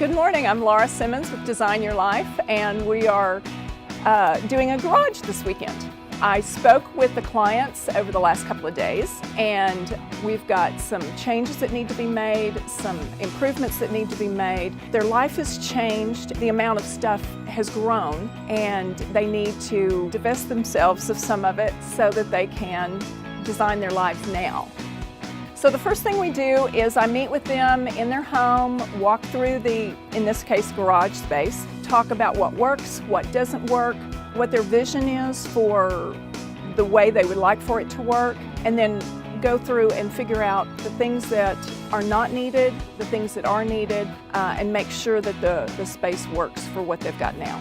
Good morning, I'm Laura Simmons with Design Your Life, and we are doing a garage this weekend. I spoke with the clients over the last couple of days, and we've got some changes that need to be made, some improvements that need to be made. Their life has changed, the amount of stuff has grown, and they need to divest themselves of some of it so that they can design their lives now. So the first thing we do is I meet with them in their home, walk through the, in this case, garage space, talk about what works, what doesn't work, what their vision is for the way they would like for it to work, and then go through and figure out the things that are not needed, the things that are needed, and make sure that the space works for what they've got now.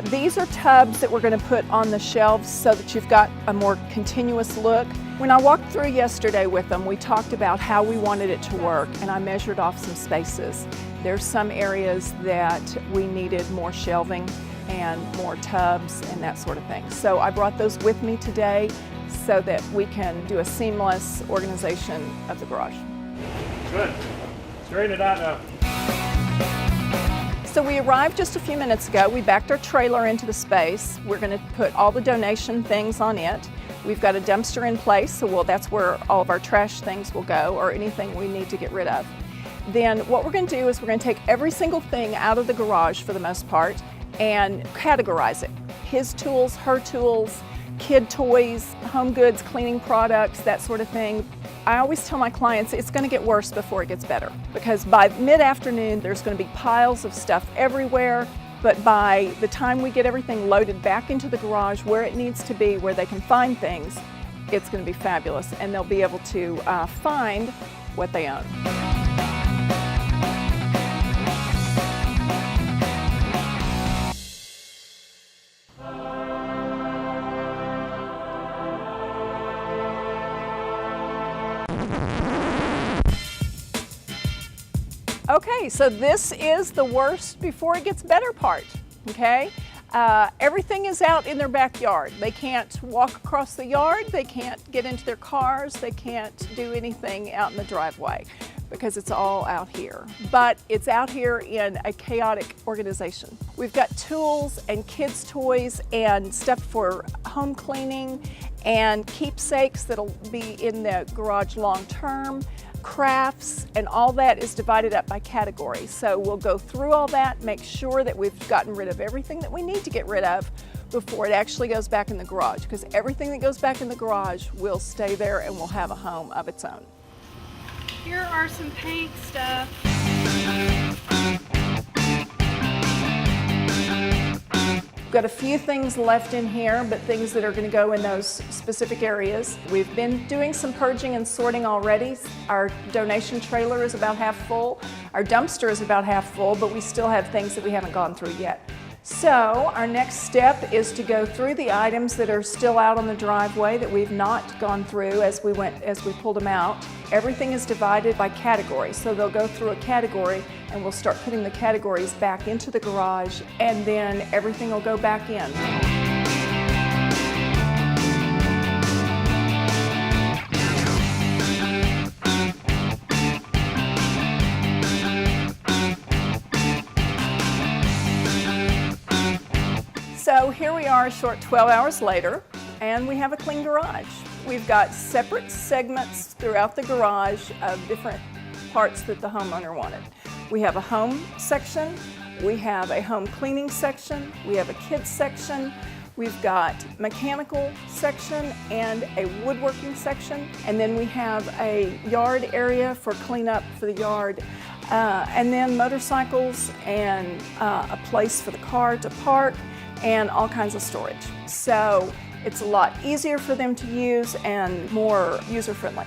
These are tubs that we're going to put on the shelves so that you've got a more continuous look. When I walked through yesterday with them, we talked about how we wanted it to work, and I measured off some spaces. There's some areas that we needed more shelving and more tubs and that sort of thing. So I brought those with me today so that we can do a seamless organization of the garage. Good. Straighten it out now. So we arrived just a few minutes ago. We backed our trailer into the space. We're going to put all the donation things on it. We've got a dumpster in place, so that's where all of our trash things will go, or anything we need to get rid of. Then what we're going to do is we're going to take every single thing out of the garage for the most part and categorize it. His tools, her tools, kid toys, home goods, cleaning products, that sort of thing. I always tell my clients it's going to get worse before it gets better, because by mid-afternoon there's going to be piles of stuff everywhere, but by the time we get everything loaded back into the garage where it needs to be, where they can find things, it's going to be fabulous, and they'll be able to find what they own. Okay, so this is the worst before it gets better part, okay? Everything is out in their backyard. They can't walk across the yard, they can't get into their cars, they can't do anything out in the driveway because it's all out here. But it's out here in a chaotic organization. We've got tools and kids' toys and stuff for home cleaning and keepsakes that'll be in the garage long term. Crafts, and all that is divided up by category. So we'll go through all that, make sure that we've gotten rid of everything that we need to get rid of before it actually goes back in the garage, because everything that goes back in the garage will stay there and will have a home of its own. Here are some paint stuff. We've got a few things left in here, but things that are going to go in those specific areas. We've been doing some purging and sorting already. Our donation trailer is about half full. Our dumpster is about half full, but we still have things that we haven't gone through yet. So our next step is to go through the items that are still out on the driveway that we've not gone through as we pulled them out. Everything is divided by category, so they'll go through a category and we'll start putting the categories back into the garage, and then everything will go back in. So here we are a short 12 hours later, and we have a clean garage. We've got separate segments throughout the garage of different parts that the homeowner wanted. We have a home section, we have a home cleaning section, we have a kids section, we've got mechanical section and a woodworking section, and then we have a yard area for cleanup for the yard, and then motorcycles and a place for the car to park, and all kinds of storage. So it's a lot easier for them to use and more user-friendly.